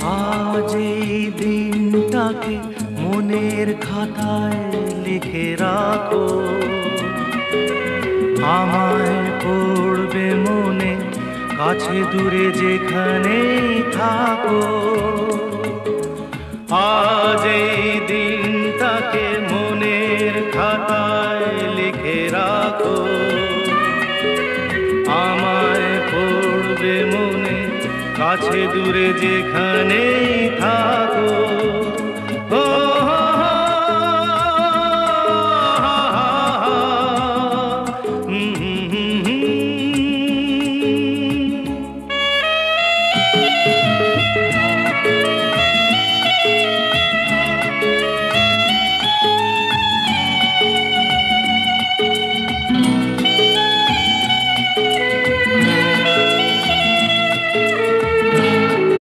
আজ এই দিনটাকে মনের খাতায় লিখে রাখো, আমায় পড়বে মনে কাছে দূরে যেখানেই থাকো। আজ এই দিনটাকে মনের খাতায় লিখে রাখো, আমায় পড়বে মনে কাছে দূরে যেখানেই থাকো।